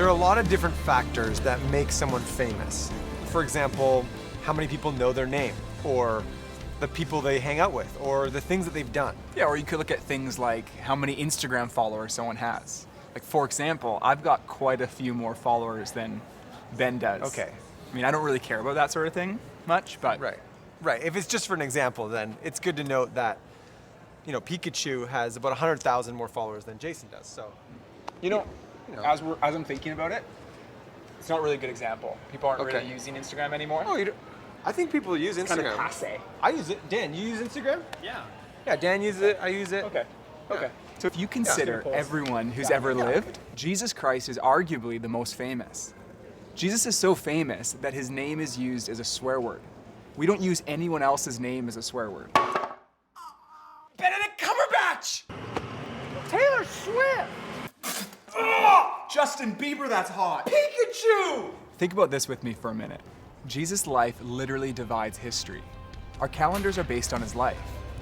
There are a lot of different factors that make someone famous. For example, how many people know their name, or the people they hang out with, or the things that they've done. Yeah, or you could look at things like how many Instagram followers someone has. Like, for example, I've got quite a few more followers than Ben does. Okay. I mean, I don't really care about that sort of thing much, but... Right. If it's just for an example, then it's good to note that, Pikachu has about 100,000 more followers than Jason does, so. As I'm thinking about it, it's not really a good example. People aren't really using Instagram anymore. Oh, I think people use Instagram. Kind of passe. I use it. Dan, you use Instagram? Yeah. Yeah, Dan uses it, I use it. Okay. Yeah. So if you consider everyone who's ever lived, Jesus Christ is arguably the most famous. Jesus is so famous that his name is used as a swear word. We don't use anyone else's name as a swear word. Benedict Cumberbatch! Taylor Swift! Justin Bieber, that's hot! Pikachu! Think about this with me for a minute. Jesus' life literally divides history. Our calendars are based on his life.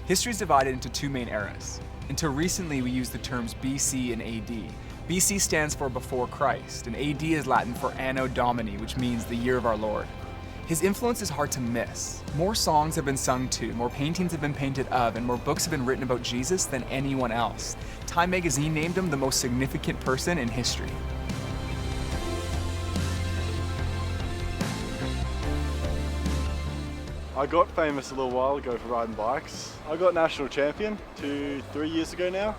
History is divided into two main eras. Until recently, we use the terms BC and AD. BC stands for before Christ, and AD is Latin for Anno Domini, which means the year of our Lord. His influence is hard to miss. More songs have been sung to, more paintings have been painted of, and more books have been written about Jesus than anyone else. Time magazine named him the most significant person in history. I got famous a little while ago for riding bikes. I got national champion 2-3 years ago now,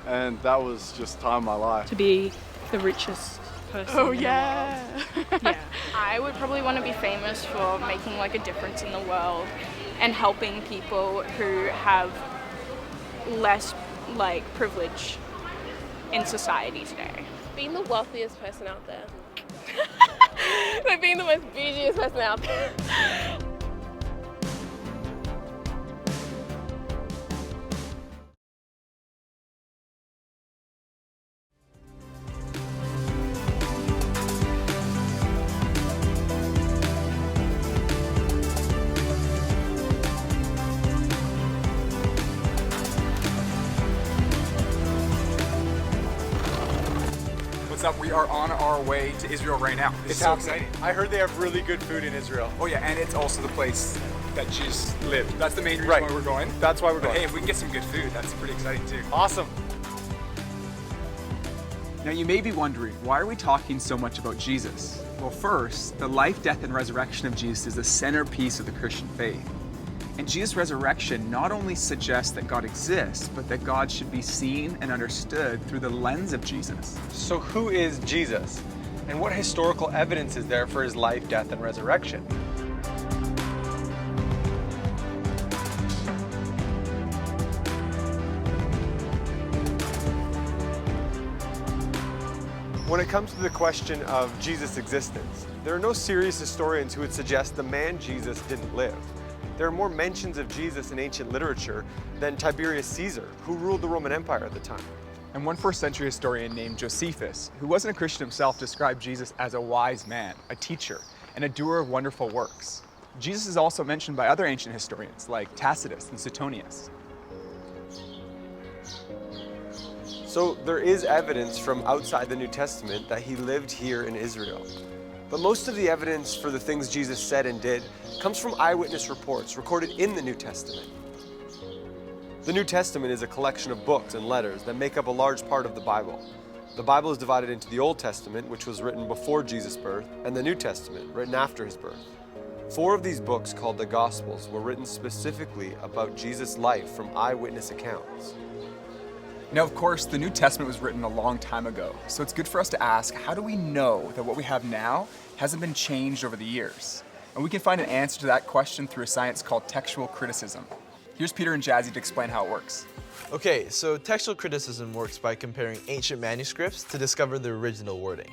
and that was just time of my life. To be the richest person in the world. Yeah. I would probably want to be famous for making like a difference in the world and helping people who have less privilege in society today. Being the wealthiest person out there. Like being the most bougiest person out there. What's up? We are on our way to Israel right now. It's so exciting. I heard they have really good food in Israel. Oh yeah, and it's also the place that Jesus lived. That's the main reason why we're going. That's why we're going. Hey, if we can get some good food, that's pretty exciting too. Awesome. Now you may be wondering, why are we talking so much about Jesus? Well, first, the life, death, and resurrection of Jesus is the centerpiece of the Christian faith. And Jesus' resurrection not only suggests that God exists, but that God should be seen and understood through the lens of Jesus. So who is Jesus? And what historical evidence is there for his life, death, and resurrection? When it comes to the question of Jesus' existence, there are no serious historians who would suggest the man Jesus didn't live. There are more mentions of Jesus in ancient literature than Tiberius Caesar, who ruled the Roman Empire at the time. And one first-century historian named Josephus, who wasn't a Christian himself, described Jesus as a wise man, a teacher, and a doer of wonderful works. Jesus is also mentioned by other ancient historians like Tacitus and Suetonius. So there is evidence from outside the New Testament that he lived here in Israel. But most of the evidence for the things Jesus said and did comes from eyewitness reports recorded in the New Testament. The New Testament is a collection of books and letters that make up a large part of the Bible. The Bible is divided into the Old Testament, which was written before Jesus' birth, and the New Testament, written after his birth. 4 of these books, called the Gospels, were written specifically about Jesus' life from eyewitness accounts. Now, of course, the New Testament was written a long time ago, so it's good for us to ask, how do we know that what we have now hasn't been changed over the years? And we can find an answer to that question through a science called textual criticism. Here's Peter and Jazzy to explain how it works. Okay, so textual criticism works by comparing ancient manuscripts to discover the original wording.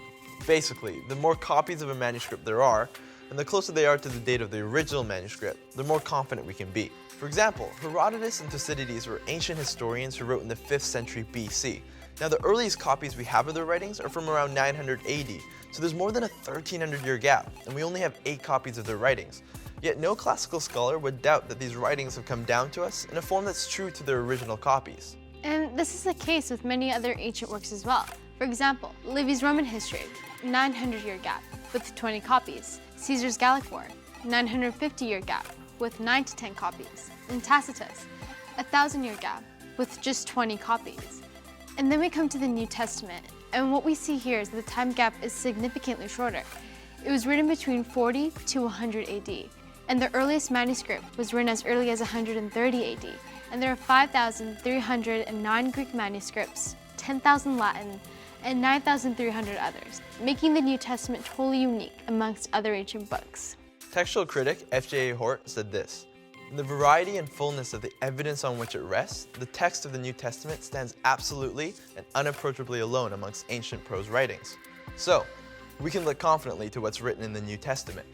Basically, the more copies of a manuscript there are, and the closer they are to the date of the original manuscript, the more confident we can be. For example, Herodotus and Thucydides were ancient historians who wrote in the 5th century BC. Now, the earliest copies we have of their writings are from around 900 AD, so there's more than a 1300-year gap, and we only have 8 copies of their writings. Yet no classical scholar would doubt that these writings have come down to us in a form that's true to their original copies. And this is the case with many other ancient works as well. For example, Livy's Roman history, 900-year gap with 20 copies. Caesar's Gallic War, 950-year gap with 9 to 10 copies. And Tacitus, 1,000-year gap with just 20 copies. And then we come to the New Testament, and what we see here is that the time gap is significantly shorter. It was written between 40 to 100 AD, and the earliest manuscript was written as early as 130 AD, and there are 5,309 Greek manuscripts, 10,000 Latin, and 9,300 others, making the New Testament totally unique amongst other ancient books. Textual critic F.J.A. Hort said this: "In the variety and fullness of the evidence on which it rests, the text of the New Testament stands absolutely and unapproachably alone amongst ancient prose writings. So, we can look confidently to what's written in the New Testament."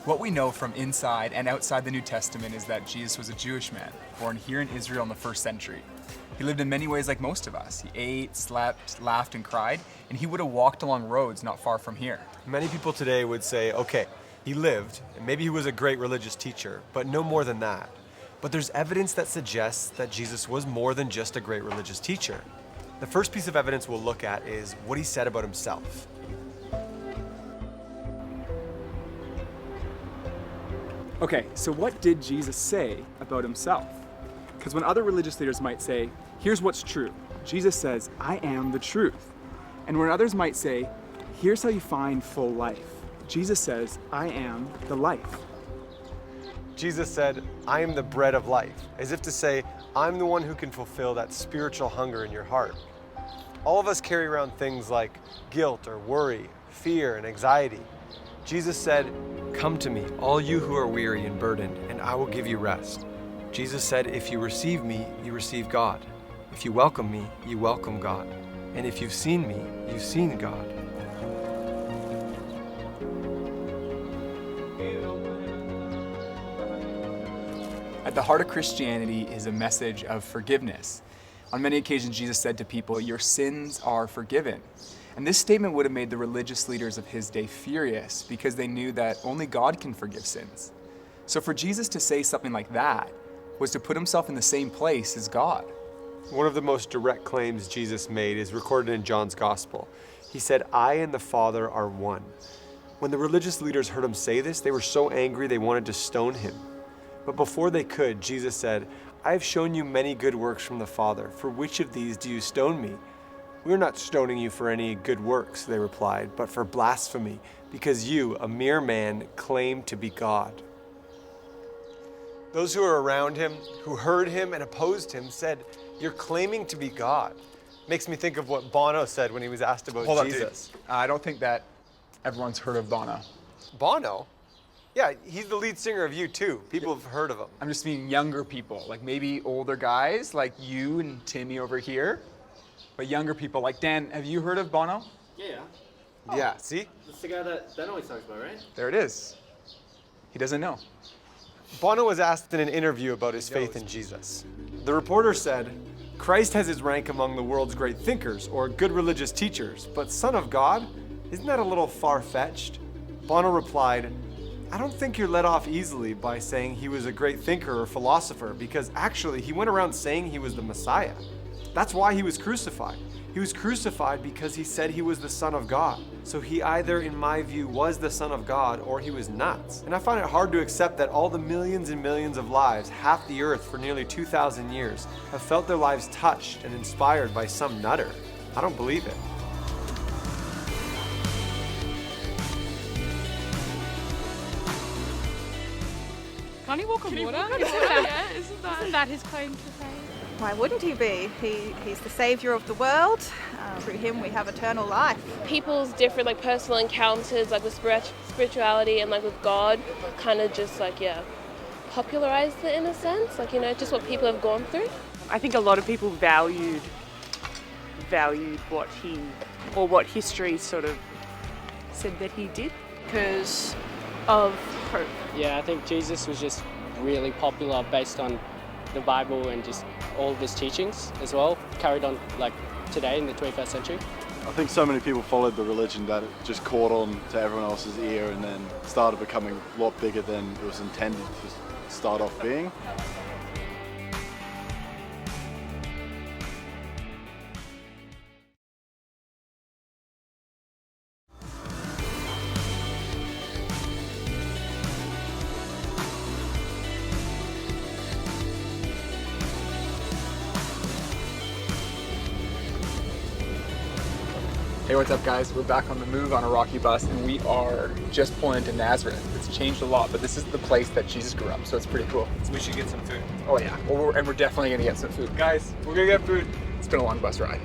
What we know from inside and outside the New Testament is that Jesus was a Jewish man, born here in Israel in the 1st century. He lived in many ways like most of us. He ate, slept, laughed, and cried, and he would have walked along roads not far from here. Many people today would say, okay, he lived, and maybe he was a great religious teacher, but no more than that. But there's evidence that suggests that Jesus was more than just a great religious teacher. The first piece of evidence we'll look at is what he said about himself. Okay, so what did Jesus say about himself? Because when other religious leaders might say, here's what's true, Jesus says, I am the truth. And when others might say, here's how you find full life, Jesus says, I am the life. Jesus said, I am the bread of life, as if to say, I'm the one who can fulfill that spiritual hunger in your heart. All of us carry around things like guilt or worry, fear and anxiety. Jesus said, come to me, all you who are weary and burdened, and I will give you rest. Jesus said, if you receive me, you receive God. If you welcome me, you welcome God. And if you've seen me, you've seen God. At the heart of Christianity is a message of forgiveness. On many occasions, Jesus said to people, your sins are forgiven. And this statement would have made the religious leaders of his day furious because they knew that only God can forgive sins. So for Jesus to say something like that was to put himself in the same place as God. One of the most direct claims Jesus made is recorded in John's Gospel. He said, I and the Father are one. When the religious leaders heard him say this, they were so angry they wanted to stone him. But before they could, Jesus said, I have shown you many good works from the Father. For which of these do you stone me? We are not stoning you for any good works, they replied, but for blasphemy, because you, a mere man, claim to be God. Those who were around him, who heard him and opposed him, said, you're claiming to be God. Makes me think of what Bono said when he was asked about Jesus. I don't think that everyone's heard of Bono. Bono? Yeah, he's the lead singer of U2. People have heard of him. I'm just meaning younger people, like maybe older guys like you and Timmy over here. But younger people, like Dan, have you heard of Bono? Yeah. Yeah, see? That's the guy that Ben always talks about, right? There it is. He doesn't know. Bono was asked in an interview about his faith in Jesus. The reporter said, Christ has his rank among the world's great thinkers or good religious teachers, but Son of God? Isn't that a little far-fetched? Bono replied, I don't think you're let off easily by saying he was a great thinker or philosopher, because actually he went around saying he was the Messiah. That's why he was crucified. He was crucified because he said he was the Son of God. So he either, in my view, was the Son of God or he was nuts. And I find it hard to accept that all the millions and millions of lives, half the earth for nearly 2,000 years, have felt their lives touched and inspired by some nutter. I don't believe it. Can't he walk on water? Isn't that his claim to fame? Why wouldn't he be? He's the saviour of the world. Through him we have eternal life. People's different like personal encounters like with spirituality and like with God kind of just like popularized it in a sense, like just what people have gone through. I think a lot of people valued what history sort of said that he did because of hope. Yeah, I think Jesus was just really popular based on the Bible and just all of his teachings as well, carried on like today in the 21st century. I think so many people followed the religion that it just caught on to everyone else's ear and then started becoming a lot bigger than it was intended to start off being. Hey, what's up, guys? We're back on the move on a rocky bus, and we are just pulling into Nazareth. It's changed a lot, but this is the place that Jesus grew up, so it's pretty cool. So we should get some food. Oh yeah, well, we're definitely gonna get some food. Guys, we're gonna get food. It's been a long bus ride.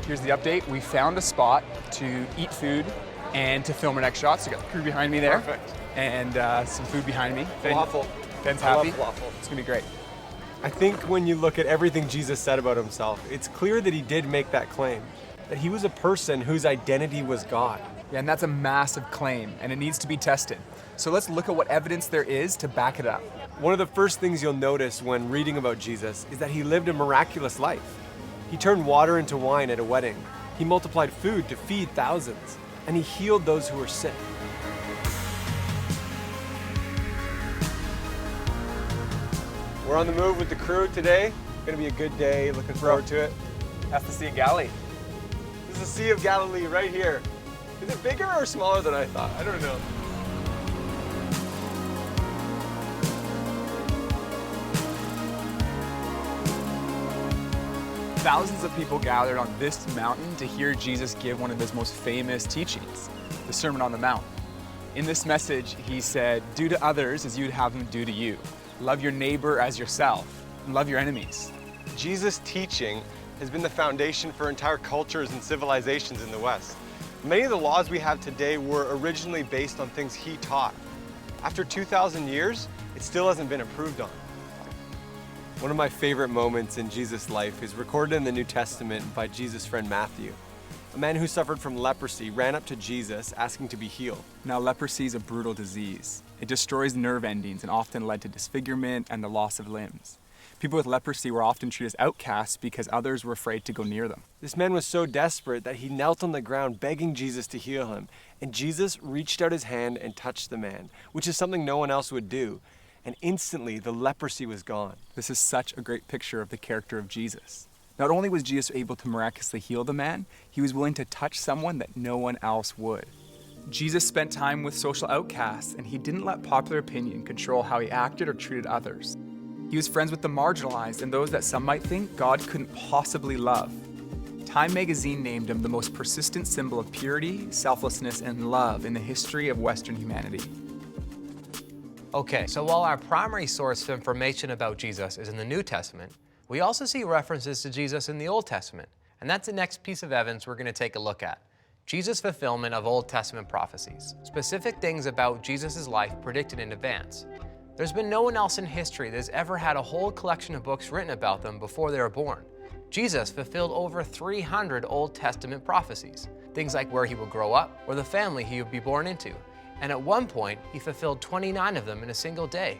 Here's the update. We found a spot to eat food and to film our next shots. So we got the crew behind me there. Perfect. And some food behind me. Falafel. Ben's I love happy. falafel. It's gonna be great. I think when you look at everything Jesus said about himself, it's clear that he did make that claim, that he was a person whose identity was God. Yeah, and that's a massive claim, and it needs to be tested. So let's look at what evidence there is to back it up. One of the first things you'll notice when reading about Jesus is that he lived a miraculous life. He turned water into wine at a wedding. He multiplied food to feed thousands, and he healed those who were sick. We're on the move with the crew today. Gonna be a good day, looking forward to it. That's the Sea of Galilee. This is the Sea of Galilee right here. Is it bigger or smaller than I thought? I don't know. Thousands of people gathered on this mountain to hear Jesus give one of his most famous teachings, the Sermon on the Mount. In this message, he said, "Do to others as you'd have them do to you. Love your neighbor as yourself, and love your enemies." Jesus' teaching has been the foundation for entire cultures and civilizations in the West. Many of the laws we have today were originally based on things he taught. After 2,000 years, it still hasn't been improved on. One of my favorite moments in Jesus' life is recorded in the New Testament by Jesus' friend Matthew. A man who suffered from leprosy ran up to Jesus asking to be healed. Now, leprosy is a brutal disease. It destroys nerve endings and often led to disfigurement and the loss of limbs. People with leprosy were often treated as outcasts because others were afraid to go near them. This man was so desperate that he knelt on the ground begging Jesus to heal him. And Jesus reached out his hand and touched the man, which is something no one else would do. And instantly the leprosy was gone. This is such a great picture of the character of Jesus. Not only was Jesus able to miraculously heal the man, he was willing to touch someone that no one else would. Jesus spent time with social outcasts, and he didn't let popular opinion control how he acted or treated others. He was friends with the marginalized and those that some might think God couldn't possibly love. Time magazine named him the most persistent symbol of purity, selflessness, and love in the history of Western humanity. Okay, so while our primary source of information about Jesus is in the New Testament, we also see references to Jesus in the Old Testament. And that's the next piece of evidence we're going to take a look at. Jesus' fulfillment of Old Testament prophecies. Specific things about Jesus' life predicted in advance. There's been no one else in history that has ever had a whole collection of books written about them before they were born. Jesus fulfilled over 300 Old Testament prophecies. Things like where he would grow up, or the family he would be born into. And at one point, he fulfilled 29 of them in a single day.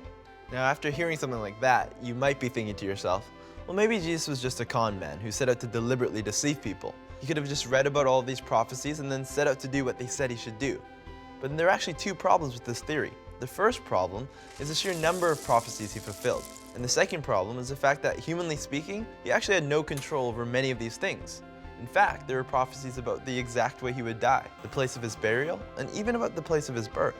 Now, after hearing something like that, you might be thinking to yourself, well, maybe Jesus was just a con man who set out to deliberately deceive people. He could have just read about all these prophecies and then set out to do what they said he should do. But there are actually two problems with this theory. The first problem is the sheer number of prophecies he fulfilled. And the second problem is the fact that, humanly speaking, he actually had no control over many of these things. In fact, there were prophecies about the exact way he would die, the place of his burial, and even about the place of his birth.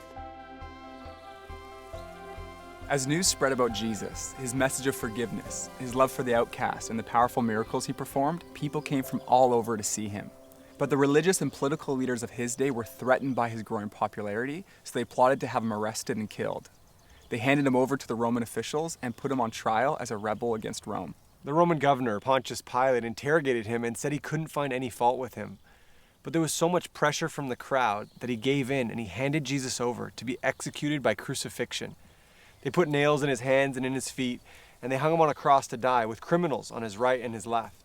As news spread about Jesus, his message of forgiveness, his love for the outcast, and the powerful miracles he performed, people came from all over to see him. But the religious and political leaders of his day were threatened by his growing popularity, so they plotted to have him arrested and killed. They handed him over to the Roman officials and put him on trial as a rebel against Rome. The Roman governor, Pontius Pilate, interrogated him and said he couldn't find any fault with him. But there was so much pressure from the crowd that he gave in and he handed Jesus over to be executed by crucifixion. They put nails in his hands and in his feet, and they hung him on a cross to die with criminals on his right and his left.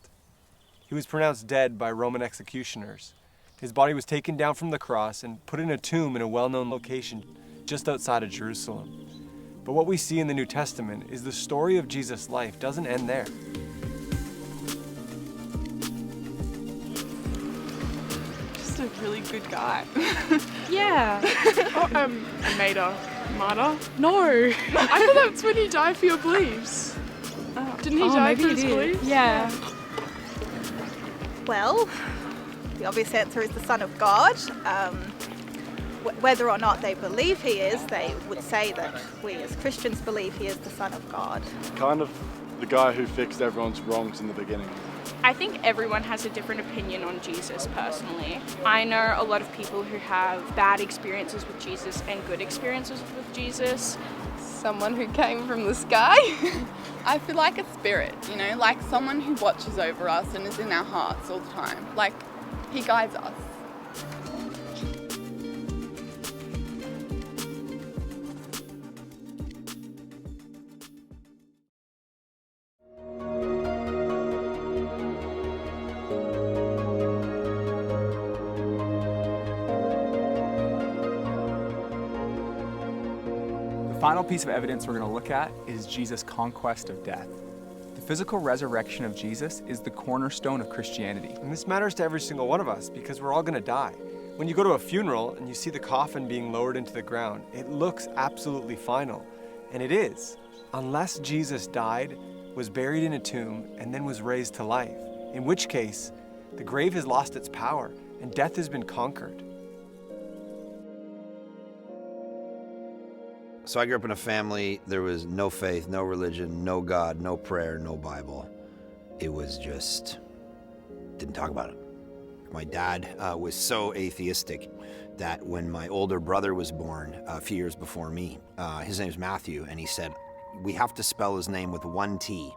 He was pronounced dead by Roman executioners. His body was taken down from the cross and put in a tomb in a well-known location just outside of Jerusalem. But what we see in the New Testament is the story of Jesus' life doesn't end there. Just a really good guy. Yeah. Made a martyr? No. I thought that's when he died for your beliefs. Didn't he die for his beliefs? Yeah. Well, the obvious answer is the Son of God. Whether or not they believe he is, they would say that we as Christians believe he is the Son of God. Kind of the guy who fixed everyone's wrongs in the beginning. I think everyone has a different opinion on Jesus personally. I know a lot of people who have bad experiences with Jesus and good experiences with Jesus. Someone who came from the sky. I feel like a spirit, you know, like someone who watches over us and is in our hearts all the time. Like, he guides us. The final piece of evidence we're going to look at is Jesus' conquest of death. The physical resurrection of Jesus is the cornerstone of Christianity. And this matters to every single one of us because we're all going to die. When you go to a funeral and you see the coffin being lowered into the ground, it looks absolutely final. And it is, unless Jesus died, was buried in a tomb, and then was raised to life, in which case the grave has lost its power and death has been conquered. So I grew up in a family, there was no faith, no religion, no God, no prayer, no Bible. It was just, didn't talk about it. My dad was so atheistic that when my older brother was born a few years before me, his name's Matthew, and he said, we have to spell his name with one T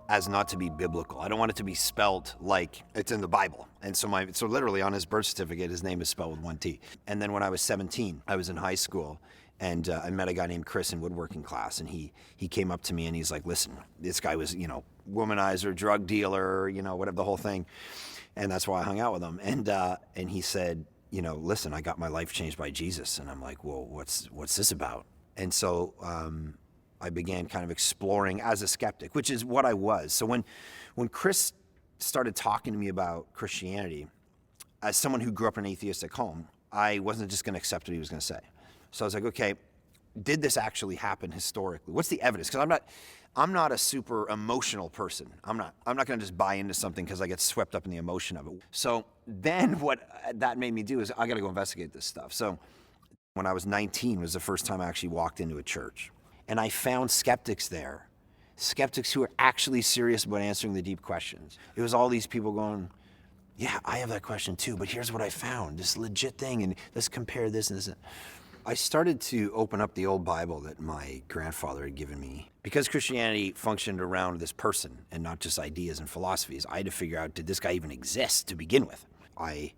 as not to be biblical. I don't want it to be spelled like it's in the Bible. And so literally on his birth certificate, his name is spelled with one T. And then when I was 17, I was in high school, and I met a guy named Chris in woodworking class, and he came up to me and he's like, listen, this guy was, womanizer, drug dealer, whatever, the whole thing. And that's why I hung out with him. And he said, listen, I got my life changed by Jesus. And I'm like, well, what's this about? And so I began kind of exploring as a skeptic, which is what I was. So when Chris started talking to me about Christianity, as someone who grew up in an atheistic home, I wasn't just going to accept what he was going to say. So I was like, okay, did this actually happen historically? What's the evidence? Because I'm not a super emotional person. I'm not going to just buy into something because I get swept up in the emotion of it. So then what that made me do is I got to go investigate this stuff. So when I was 19 was the first time I actually walked into a church. And I found skeptics there, skeptics who were actually serious about answering the deep questions. It was all these people going, yeah, I have that question too, but here's what I found, this legit thing, and let's compare this and this. I started to open up the old Bible that my grandfather had given me. Because Christianity functioned around this person and not just ideas and philosophies, I had to figure out, did this guy even exist to begin with? I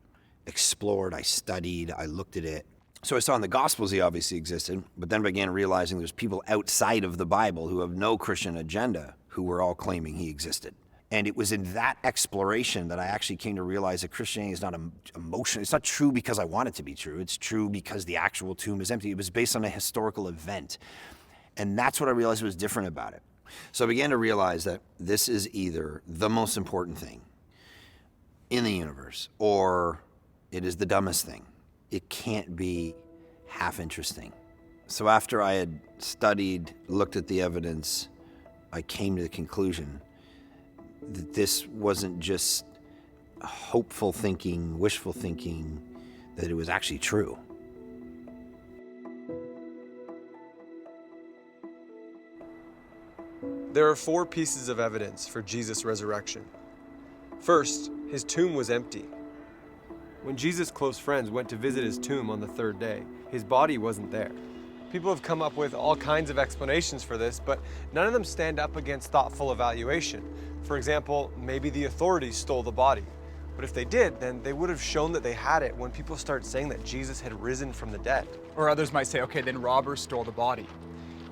explored, I studied, I looked at it. So I saw in the Gospels he obviously existed, but then began realizing there's people outside of the Bible who have no Christian agenda who were all claiming he existed. And it was in that exploration that I actually came to realize that Christianity is not emotional. It's not true because I want it to be true. It's true because the actual tomb is empty. It was based on a historical event. And that's what I realized was different about it. So I began to realize that this is either the most important thing in the universe, or it is the dumbest thing. It can't be half interesting. So after I had studied, looked at the evidence, I came to the conclusion that this wasn't just hopeful thinking, wishful thinking, that it was actually true. There are 4 pieces of evidence for Jesus' resurrection. First, his tomb was empty. When Jesus' close friends went to visit his tomb on the 3rd day, his body wasn't there. People have come up with all kinds of explanations for this, but none of them stand up against thoughtful evaluation. For example, maybe the authorities stole the body. But if they did, then they would have shown that they had it when people start saying that Jesus had risen from the dead. Or others might say, okay, then robbers stole the body.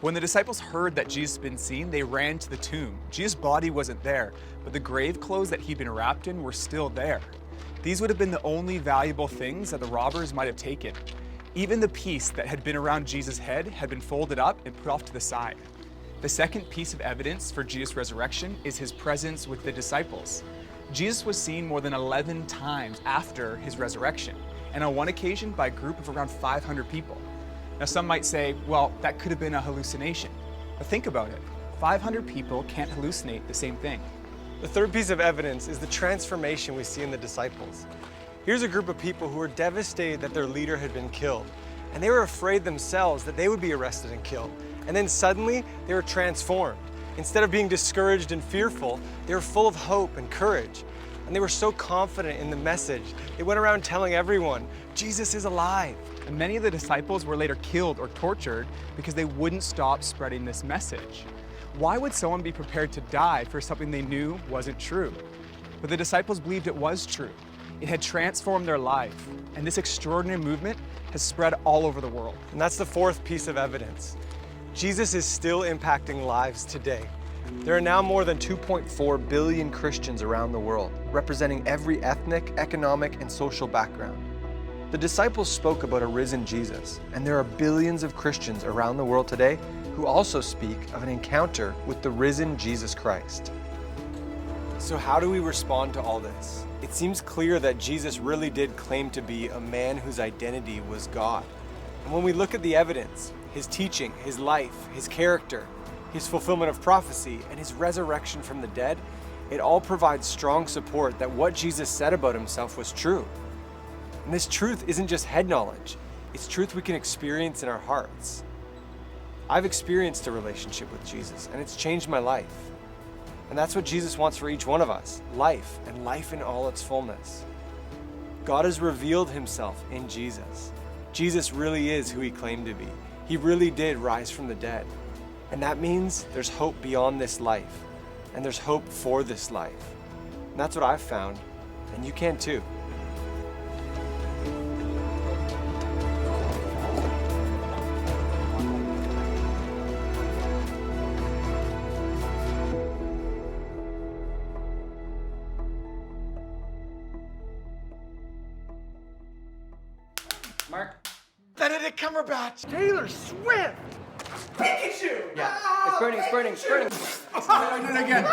When the disciples heard that Jesus had been seen, they ran to the tomb. Jesus' body wasn't there, but the grave clothes that he'd been wrapped in were still there. These would have been the only valuable things that the robbers might have taken. Even the piece that had been around Jesus' head had been folded up and put off to the side. The second piece of evidence for Jesus' resurrection is his presence with the disciples. Jesus was seen more than 11 times after his resurrection, and on one occasion by a group of around 500 people. Now some might say, well, that could have been a hallucination. But think about it. 500 people can't hallucinate the same thing. The third piece of evidence is the transformation we see in the disciples. Here's a group of people who were devastated that their leader had been killed, and they were afraid themselves that they would be arrested and killed. And then suddenly, they were transformed. Instead of being discouraged and fearful, they were full of hope and courage. And they were so confident in the message, they went around telling everyone, Jesus is alive. And many of the disciples were later killed or tortured because they wouldn't stop spreading this message. Why would someone be prepared to die for something they knew wasn't true? But the disciples believed it was true. It had transformed their life, and this extraordinary movement has spread all over the world. And that's the fourth piece of evidence. Jesus is still impacting lives today. There are now more than 2.4 billion Christians around the world, representing every ethnic, economic, and social background. The disciples spoke about a risen Jesus, and there are billions of Christians around the world today who also speak of an encounter with the risen Jesus Christ. So how do we respond to all this? It seems clear that Jesus really did claim to be a man whose identity was God. And when we look at the evidence, his teaching, his life, his character, his fulfillment of prophecy, and his resurrection from the dead, it all provides strong support that what Jesus said about himself was true. And this truth isn't just head knowledge, it's truth we can experience in our hearts. I've experienced a relationship with Jesus, and it's changed my life. And that's what Jesus wants for each one of us, life, and life in all its fullness. God has revealed himself in Jesus. Jesus really is who he claimed to be. He really did rise from the dead. And that means there's hope beyond this life, and there's hope for this life. And that's what I've found, and you can too. Mark? Benedict Cumberbatch! Taylor Swift! Pikachu! Yeah. It's burning, it's burning, it's burning. I did it again.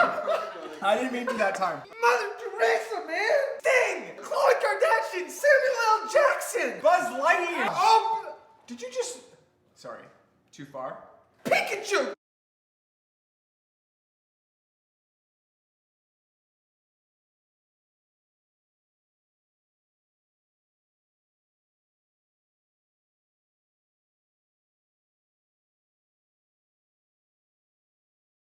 I didn't mean to that time. Mother Teresa, man! Sting! Khloe Kardashian! Samuel L. Jackson! Buzz Lightyear! Oh! Did you just... Sorry. Too far? Pikachu!